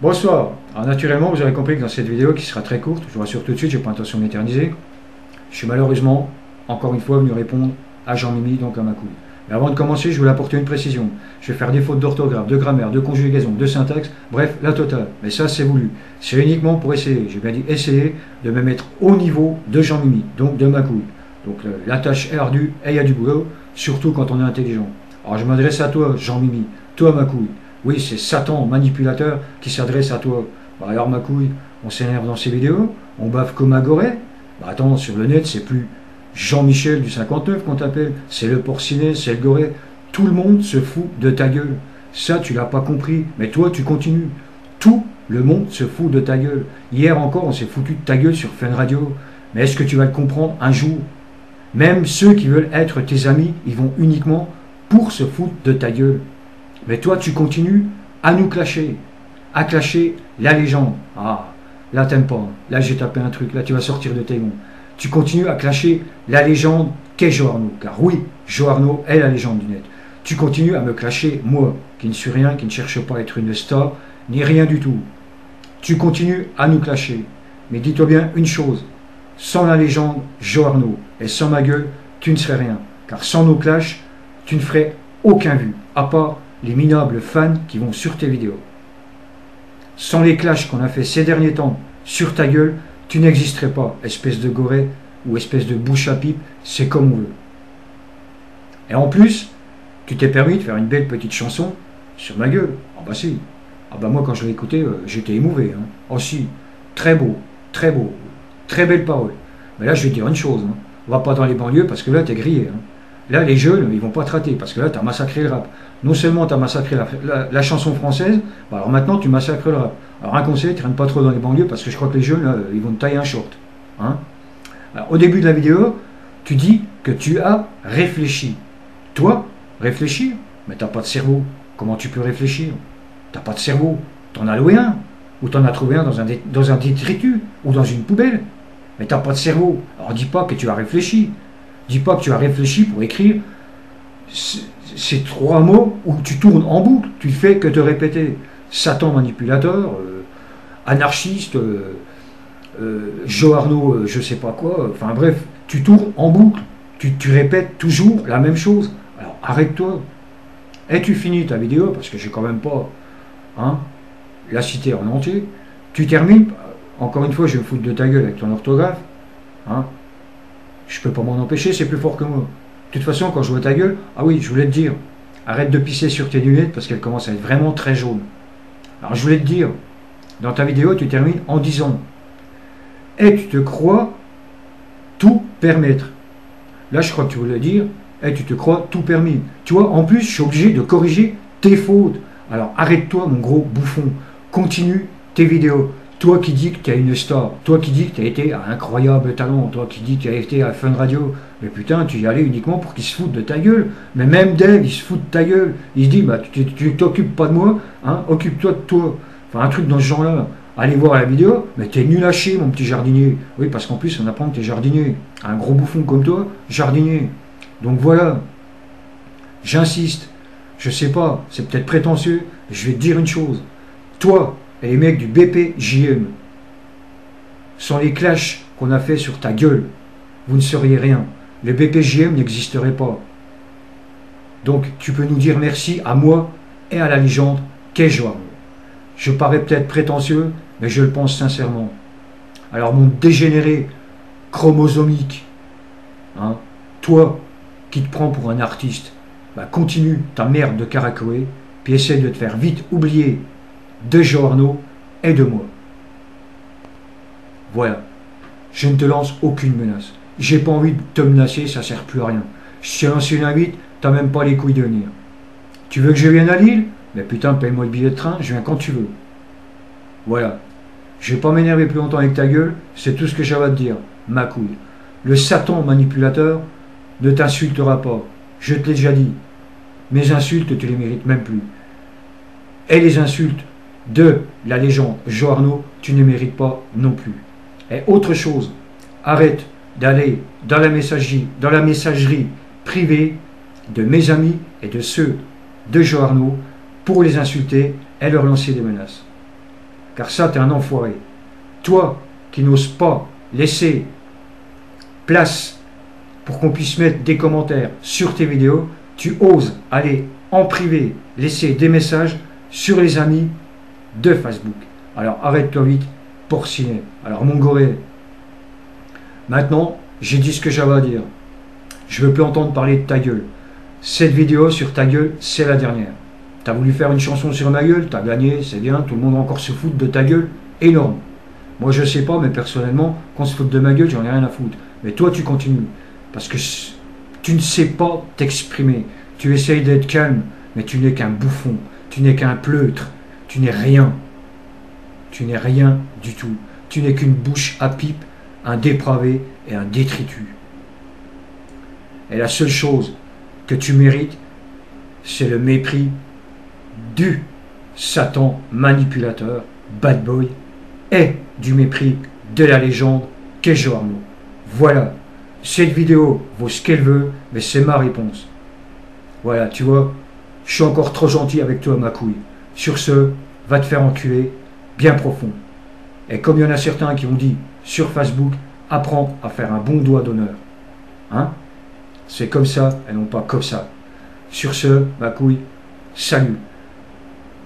Bonsoir. Alors naturellement, vous aurez compris que dans cette vidéo, qui sera très courte, je vous rassure tout de suite, j'ai pas intention de m'éterniser, je suis malheureusement, encore une fois, venu répondre à Jean-Mimi, donc à ma couille. Mais avant de commencer, je voulais apporter une précision. Je vais faire des fautes d'orthographe, de grammaire, de conjugaison, de syntaxe, bref, la totale. Mais ça, c'est voulu. C'est uniquement pour essayer, j'ai bien dit essayer, de me mettre au niveau de Jean-Mimi, donc de ma couille. Donc la tâche est ardue et il y a du boulot, surtout quand on est intelligent. Alors je m'adresse à toi, Jean-Mimi, toi ma couille. Oui, c'est Satan, manipulateur, qui s'adresse à toi. Bah alors ma couille, on s'énerve dans ces vidéos, on bave comme un goret. Bah attends, sur le net, c'est plus Jean-Michel du 59 qu'on t'appelle, c'est le porcinet, c'est le goret. Tout le monde se fout de ta gueule. Ça, tu l'as pas compris, mais toi, tu continues. Tout le monde se fout de ta gueule. Hier encore, on s'est foutu de ta gueule sur Fun Radio. Mais est-ce que tu vas le comprendre un jour? Même ceux qui veulent être tes amis, ils vont uniquement pour se foutre de ta gueule. Mais toi, tu continues à nous clasher, à clasher la légende. Ah, là, t'aimes pas. Là, j'ai tapé un truc. Là, tu vas sortir de tes gonds. Tu continues à clasher la légende qu'est Joe Arnaud. Car oui, Joe Arnaud est la légende du net. Tu continues à me clasher, moi, qui ne suis rien, qui ne cherche pas à être une star, ni rien du tout. Tu continues à nous clasher. Mais dis-toi bien une chose. Sans la légende Joe Arnaud et sans ma gueule, tu ne serais rien. Car sans nos clashs, tu ne ferais aucun vu. À part les minables fans qui vont sur tes vidéos. Sans les clashs qu'on a fait ces derniers temps sur ta gueule, tu n'existerais pas, espèce de goret ou espèce de bouche à pipe, c'est comme on veut. Et en plus, tu t'es permis de faire une belle petite chanson sur ma gueule. Ah bah si. Ah bah moi quand je l'ai écouté, j'étais émouvé. Hein. Oh si, très beau, très belle parole. Mais là je vais te dire une chose, hein. On va pas dans les banlieues parce que là t'es grillé. Hein. Là, les jeunes, ils vont pas te rater, parce que là, tu as massacré le rap. Non seulement tu as massacré la chanson française, bah alors maintenant, tu massacres le rap. Alors, un conseil, traîne pas trop dans les banlieues, parce que je crois que les jeunes, là, ils vont te tailler un short. Hein. Alors, au début de la vidéo, tu dis que tu as réfléchi. Toi, réfléchir? Mais t'as pas de cerveau. Comment tu peux réfléchir? T'as pas de cerveau. T'en as loué un. Ou t'en as trouvé un dans un détritus, ou dans une poubelle. Mais t'as pas de cerveau. Alors, dis pas que tu as réfléchi. Dis pas que tu as réfléchi pour écrire ces trois mots où tu tournes en boucle, tu fais que te répéter. Satan manipulateur, anarchiste, Joe Arnaud, je sais pas quoi, enfin bref, tu tournes en boucle, tu répètes toujours la même chose. Alors arrête-toi. Et tu finis ta vidéo, parce que j'ai quand même pas la cité en entier, tu termines, encore une fois, je vais me foutre de ta gueule avec ton orthographe, je peux pas m'en empêcher, c'est plus fort que moi. De toute façon, quand je vois ta gueule, ah oui, je voulais te dire, arrête de pisser sur tes lunettes parce qu'elles commencent à être vraiment très jaunes. Alors je voulais te dire, dans ta vidéo, tu termines en disant, et tu te crois tout permettre. Là, je crois que tu voulais dire, et tu te crois tout permis. Tu vois, en plus, je suis obligé de corriger tes fautes. Alors arrête-toi, mon gros bouffon. Continue tes vidéos. Toi qui dis que tu es une star, toi qui dis que tu as été un incroyable talent, toi qui dis que tu as été à Fun Radio, mais putain, tu y allais uniquement pour qu'ils se foutent de ta gueule. Mais même Dave, il se fout de ta gueule. Il se dit, bah, tu t'occupes pas de moi, occupe-toi de toi. Enfin, un truc dans ce genre-là. Allez voir la vidéo, mais t'es nul à chier, mon petit jardinier. Oui, parce qu'en plus, on apprend que t'es jardinier. Un gros bouffon comme toi, jardinier. Donc voilà, j'insiste. Je sais pas, c'est peut-être prétentieux, mais je vais te dire une chose. Toi, et les mecs du BPJM, sans les clashs qu'on a fait sur ta gueule, vous ne seriez rien. Le BPJM n'existerait pas. Donc tu peux nous dire merci à moi et à la légende qu'est Joe Arnaud. Je parais peut-être prétentieux, mais je le pense sincèrement. Alors mon dégénéré chromosomique, toi qui te prends pour un artiste, bah continue ta merde de Caracoé, puis essaie de te faire vite oublier de Joe Arnaud et de moi. Voilà. Je ne te lance aucune menace. J'ai pas envie de te menacer, ça sert plus à rien. Je t'ai lancé une invite, t'as même pas les couilles de venir. Tu veux que je vienne à Lille? Mais putain, paye-moi le billet de train, je viens quand tu veux. Voilà. Je vais pas m'énerver plus longtemps avec ta gueule, c'est tout ce que j'avais à te dire. Ma couille. Le Satan manipulateur ne t'insultera pas. Je te l'ai déjà dit. Mes insultes, tu les mérites même plus. Et les insultes de la légende Joe Arnaud, tu ne mérites pas non plus. Et autre chose, arrête d'aller dans la messagerie privée de mes amis et de ceux de Joe Arnaud pour les insulter et leur lancer des menaces. car ça, t'es un enfoiré. Toi, qui n'oses pas laisser place pour qu'on puisse mettre des commentaires sur tes vidéos, tu oses aller en privé, laisser des messages sur les amis de Facebook. Alors arrête-toi vite, porcinet. Alors mon goré, maintenant, j'ai dit ce que j'avais à dire. Je veux plus entendre parler de ta gueule. Cette vidéo sur ta gueule, c'est la dernière. T'as voulu faire une chanson sur ma gueule, t'as gagné, c'est bien, tout le monde va encore se foutre de ta gueule, énorme. Moi je sais pas, mais personnellement, qu'on se foute de ma gueule, j'en ai rien à foutre. Mais toi tu continues, parce que tu ne sais pas t'exprimer. Tu essayes d'être calme, mais tu n'es qu'un bouffon, tu n'es qu'un pleutre, tu n'es rien. Tu n'es rien du tout. Tu n'es qu'une bouche à pipe, un dépravé et un détritus. Et la seule chose que tu mérites, c'est le mépris du Satan manipulateur, bad boy, et du mépris de la légende qu'est Joe Arnaud. Voilà, cette vidéo vaut ce qu'elle veut, mais c'est ma réponse. Voilà, tu vois, je suis encore trop gentil avec toi, ma couille. Sur ce, va te faire enculer, bien profond. Et comme il y en a certains qui ont dit sur Facebook, apprends à faire un bon doigt d'honneur. Hein? C'est comme ça et non pas comme ça. Sur ce, ma couille, salut.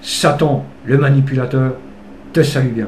Satan, le manipulateur, te salue bien.